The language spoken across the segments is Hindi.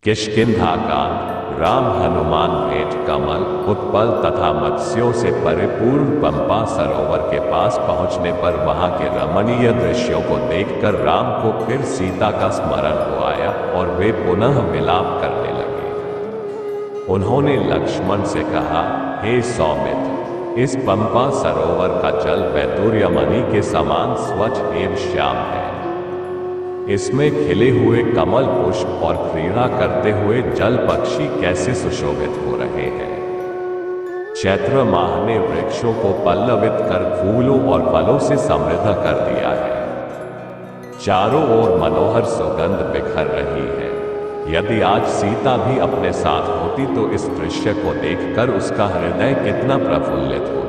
किष्किंधाकांड। राम हनुमान भेंट। कमल, उत्पल तथा मत्स्यों से परिपूर्ण पंपा सरोवर के पास पहुंचने पर वहां के रमणीय दृश्यों को देखकर राम को फिर सीता का स्मरण हो आया और वे पुनः विलाप करने लगे। उन्होंने लक्ष्मण से कहा, हे सौमित्र, इस पंपा सरोवर का जल वैदुर्यमणि के समान स्वच्छ एवं श्याम है। इसमें खिले हुए कमल पुष्प और क्रीड़ा करते हुए जल पक्षी कैसे सुशोभित हो रहे हैं। चैत्र माह ने वृक्षों को पल्लवित कर फूलों और फलों से समृद्ध कर दिया है। चारों ओर मनोहर सुगंध बिखर रही है। यदि आज सीता भी अपने साथ होती तो इस दृश्य को देखकर उसका हृदय कितना प्रफुल्लित होता।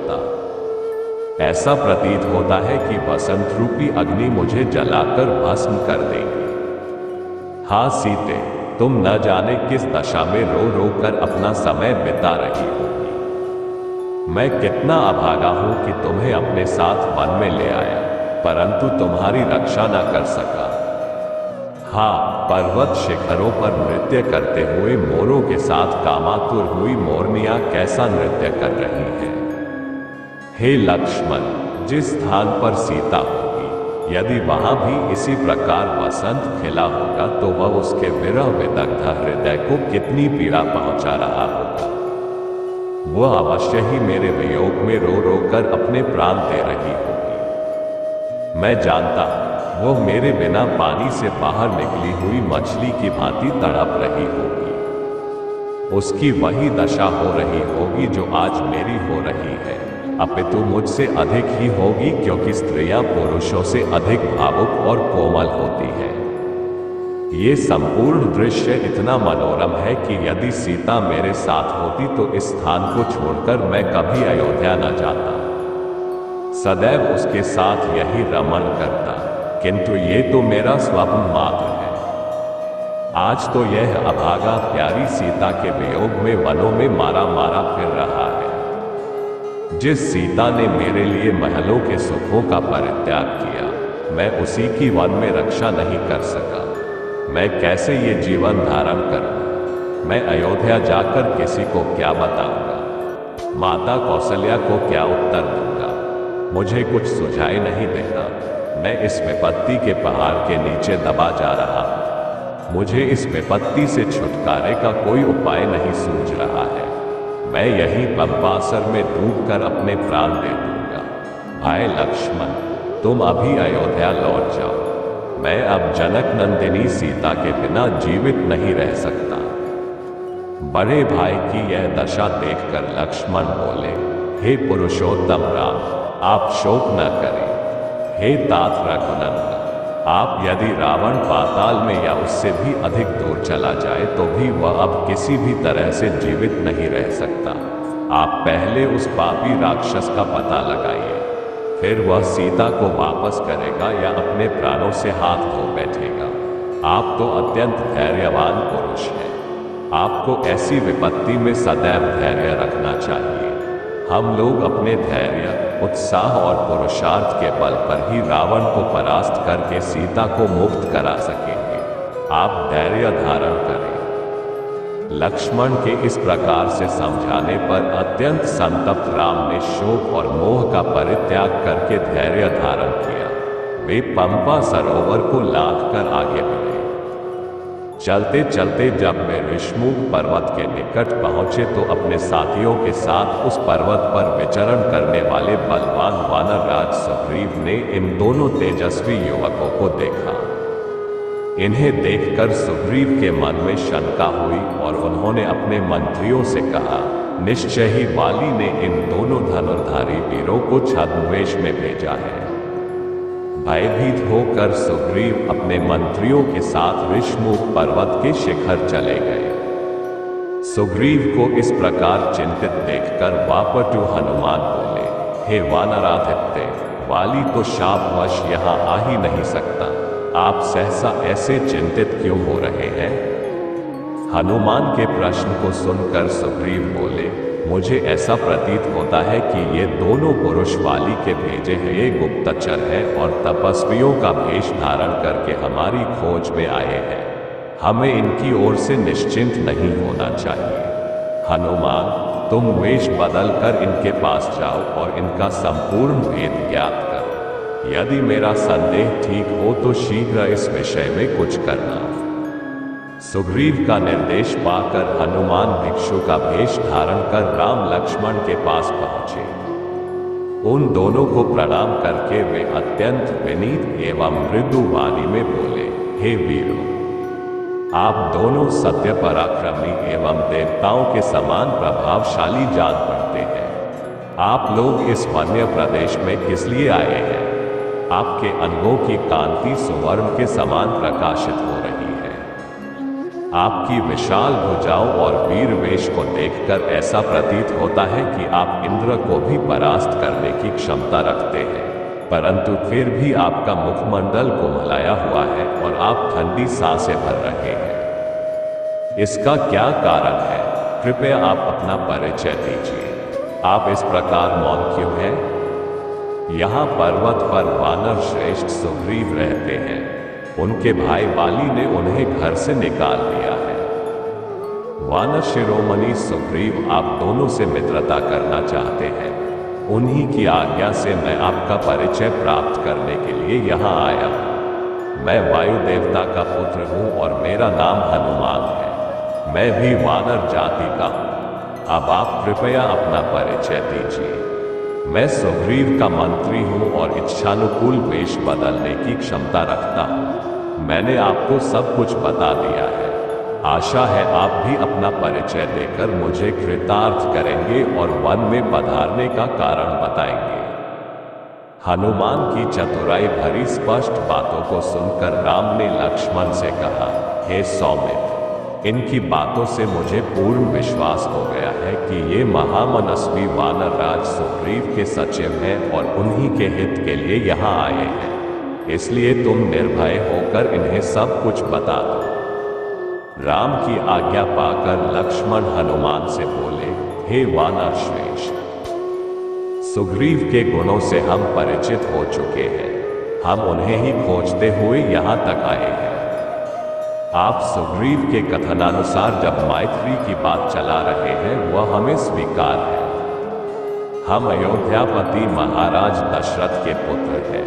ऐसा प्रतीत होता है कि वसंत रूपी अग्नि मुझे जलाकर भस्म कर देगी। हाँ सीते, तुम न जाने किस दशा में रो रो कर अपना समय बिता रही होगी। मैं कितना अभागा हूं कि तुम्हें अपने साथ वन में ले आया, परंतु तुम्हारी रक्षा न कर सका। हाँ, पर्वत शिखरों पर नृत्य करते हुए मोरों के साथ कामातुर हुई मोरनियां कैसा नृत्य कर रही हैं। हे लक्ष्मण, जिस स्थान पर सीता होगी, यदि वहां भी इसी प्रकार वसंत खिला होगा तो वह उसके विरह विदग्ध हृदय को कितनी पीड़ा पहुंचा रहा होगा। वह अवश्य ही मेरे वियोग में रो रो कर अपने प्राण दे रही होगी। मैं जानता हूं, वह मेरे बिना पानी से बाहर निकली हुई मछली की भांति तड़प रही होगी। उसकी वही दशा हो रही होगी जो आज मेरी हो रही है, अपितु मुझसे अधिक ही होगी, क्योंकि स्त्रियां पुरुषों से अधिक भावुक और कोमल होती हैं। ये संपूर्ण दृश्य इतना मनोरम है कि यदि सीता मेरे साथ होती तो इस स्थान को छोड़कर मैं कभी अयोध्या न जाता, सदैव उसके साथ यही रमण करता। किंतु ये तो मेरा स्वप्न मात्र है। आज तो यह अभागा प्यारी सीता के वियोग में वनों में मारा मारा फिर रहा है। जिस सीता ने मेरे लिए महलों के सुखों का परित्याग किया, मैं उसी की वन में रक्षा नहीं कर सका। मैं कैसे ये जीवन धारण करूं? मैं अयोध्या जाकर किसी को क्या बताऊंगा? माता कौशल्या को क्या उत्तर दूंगा? मुझे कुछ सुझाई नहीं देता। मैं इस विपत्ति के पहाड़ के नीचे दबा जा रहा हूं। मुझे इस विपत्ति से छुटकारे का कोई उपाय नहीं सूझ रहा है। मैं यही पंपासर में डूबकर अपने प्राण दे दूंगा। भाई लक्ष्मण, तुम अभी अयोध्या लौट जाओ। मैं अब जनक नंदिनी सीता के बिना जीवित नहीं रह सकता। बड़े भाई की यह दशा देखकर लक्ष्मण बोले, हे पुरुषोत्तम राम, आप शोक न करें। हे तात रघुनंदन, आप यदि रावण पाताल में या उससे भी अधिक दूर चला जाए तो भी वह अब किसी भी तरह से जीवित नहीं रह सकता। आप पहले उस पापी राक्षस का पता लगाइए, फिर वह सीता को वापस करेगा या अपने प्राणों से हाथ धो बैठेगा। आप तो अत्यंत धैर्यवान पुरुष हैं। आपको ऐसी विपत्ति में सदैव धैर्य रखना चाहिए। हम लोग अपने धैर्य, उत्साह और पुरुषार्थ के बल पर ही रावण को परास्त करके सीता को मुक्त करा सकेंगे। आप धैर्य धारण करें। लक्ष्मण के इस प्रकार से समझाने पर अत्यंत संतप्त राम ने शोक और मोह का परित्याग करके धैर्य धारण किया। वे पंपा सरोवर को लांघ कर आगे बढ़े। चलते चलते जब वे ऋषमुख पर्वत के निकट पहुंचे तो अपने साथियों के साथ उस पर्वत पर विचरण करने वाले बलवान वानरराज सुग्रीव ने इन दोनों तेजस्वी युवकों को देखा। इन्हें देखकर सुग्रीव के मन में शंका हुई और उन्होंने अपने मंत्रियों से कहा, निश्चय ही वाली ने इन दोनों धनुर्धारी वीरों को छद्मवेश में भेजा है। भयभीत होकर सुग्रीव अपने मंत्रियों के साथ ऋषमुख पर्वत के शिखर चले गए। सुग्रीव को इस प्रकार चिंतित देखकर वापटु हनुमान बोले, हे वानराधिपते, वाली तो शापवश यहाँ आ ही नहीं सकता। आप सहसा ऐसे चिंतित क्यों हो रहे हैं? हनुमान के प्रश्न को सुनकर सुग्रीव बोले, मुझे ऐसा प्रतीत होता है कि ये दोनों पुरुष वाली के भेजे हुए गुप्तचर हैं और तपस्वियों का भेष धारण करके हमारी खोज में आए हैं। हमें इनकी ओर से निश्चिंत नहीं होना चाहिए। हनुमान, तुम वेश बदल कर इनके पास जाओ और इनका संपूर्ण भेद ज्ञात करो। यदि मेरा संदेह ठीक हो तो शीघ्र इस विषय में कुछ करना। सुग्रीव का निर्देश पाकर हनुमान भिक्षु का भेष धारण कर राम लक्ष्मण के पास पहुंचे। उन दोनों को प्रणाम करके वे अत्यंत विनीत एवं मृदु वाणी में बोले, हे वीरों, आप दोनों सत्य पराक्रमी एवं देवताओं के समान प्रभावशाली जान पड़ते हैं। आप लोग इस वन्य प्रदेश में किस लिए आए हैं? आपके अंगों की कांति सुवर्ण के समान प्रकाशित हो रही है। आपकी विशाल भुजाओं और वीर वेश को देखकर ऐसा प्रतीत होता है कि आप इंद्र को भी परास्त करने की क्षमता रखते हैं, परंतु फिर भी आपका मुखमंडल कुम्हलाया हुआ है और आप ठंडी सांसें भर रहे हैं। इसका क्या कारण है? कृपया आप अपना परिचय दीजिए। आप इस प्रकार मौन क्यों हैं? यहाँ पर्वत पर वानर श्रेष्ठ सुग्रीव रहते हैं। उनके भाई बाली ने उन्हें घर से निकाल दिया है। वानर शिरोमणि सुग्रीव आप दोनों से मित्रता करना चाहते हैं। उन्हीं की आज्ञा से मैं आपका परिचय प्राप्त करने के लिए यहाँ आया हूँ। मैं वायु देवता का पुत्र हूँ और मेरा नाम हनुमान है। मैं भी वानर जाति का हूँ। अब आप कृपया अपना परिचय दीजिए। मैं सुग्रीव का मंत्री हूँ और इच्छानुकूल वेश बदलने की क्षमता रखता हूँ। मैंने आपको सब कुछ बता दिया है। आशा है आप भी अपना परिचय देकर मुझे कृतार्थ करेंगे और वन में पधारने का कारण बताएंगे। हनुमान की चतुराई भरी स्पष्ट बातों को सुनकर राम ने लक्ष्मण से कहा, हे सौमित्र, इनकी बातों से मुझे पूर्ण विश्वास हो गया है कि ये महामनस्वी वानर राज सुग्रीव के सचिव हैं और उन्हीं के हित के लिए यहाँ आए हैं। इसलिए तुम निर्भय होकर इन्हें सब कुछ बता दो। राम की आज्ञा पाकर लक्ष्मण हनुमान से बोले, हे वानर श्रेष्ठ, सुग्रीव के गुणों से हम परिचित हो चुके हैं। हम उन्हें ही खोजते हुए यहाँ तक आए हैं। आप सुग्रीव के कथनानुसार जब मैत्री की बात चला रहे हैं वह हमें स्वीकार है। हम अयोध्यापति महाराज दशरथ के पुत्र हैं।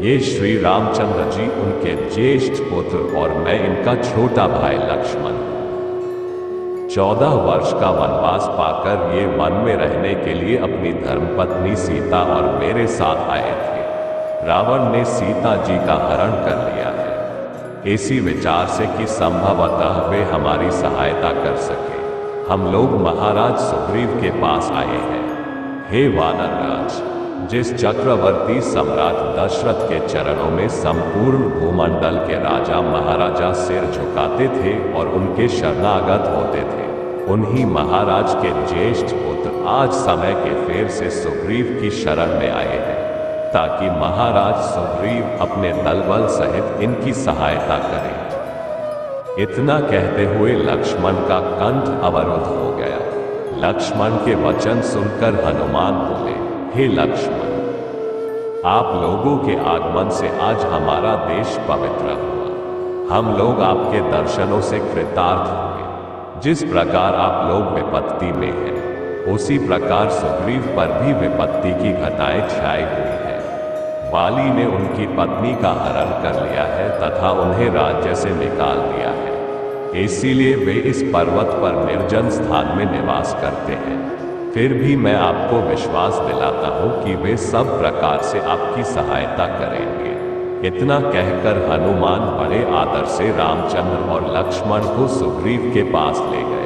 ये श्री रामचंद्र जी उनके ज्येष्ठ पुत्र और मैं इनका छोटा भाई लक्ष्मण हूँ। 14 वर्ष का वनवास पाकर ये वन में रहने के लिए अपनी धर्मपत्नी सीता और मेरे साथ आए थे। रावण ने सीता जी का हरण कर लिया है, इसी विचार से कि संभवतः वे हमारी सहायता कर सके हम लोग महाराज सुग्रीव के पास आए हैं। हे वानर राज, जिस चक्रवर्ती सम्राट दशरथ के चरणों में संपूर्ण भूमंडल के राजा महाराजा सिर झुकाते थे और उनके शरणागत होते थे, उन्हीं महाराज के ज्येष्ठ पुत्र आज समय के फेर से सुग्रीव की शरण में आए हैं, ताकि महाराज सुग्रीव अपने दलबल सहित इनकी सहायता करें। इतना कहते हुए लक्ष्मण का कंठ अवरुद्ध हो गया। लक्ष्मण के वचन सुनकर हनुमान बोले, हे लक्ष्मण, आप लोगों के आगमन से आज हमारा देश पवित्र हुआ। हम लोग आपके दर्शनों से कृतार्थ हुए। जिस प्रकार आप लोग विपत्ति में हैं, उसी प्रकार सुग्रीव पर भी विपत्ति की घटाएं छाई हुई है। बाली ने उनकी पत्नी का हरण कर लिया है तथा उन्हें राज्य से निकाल दिया है। इसीलिए वे इस पर्वत पर निर्जन स्थान में निवास करते हैं। फिर भी मैं आपको विश्वास दिलाता हूँ कि वे सब प्रकार से आपकी सहायता करेंगे। इतना कहकर हनुमान बड़े आदर से रामचंद्र और लक्ष्मण को सुग्रीव के पास ले गए।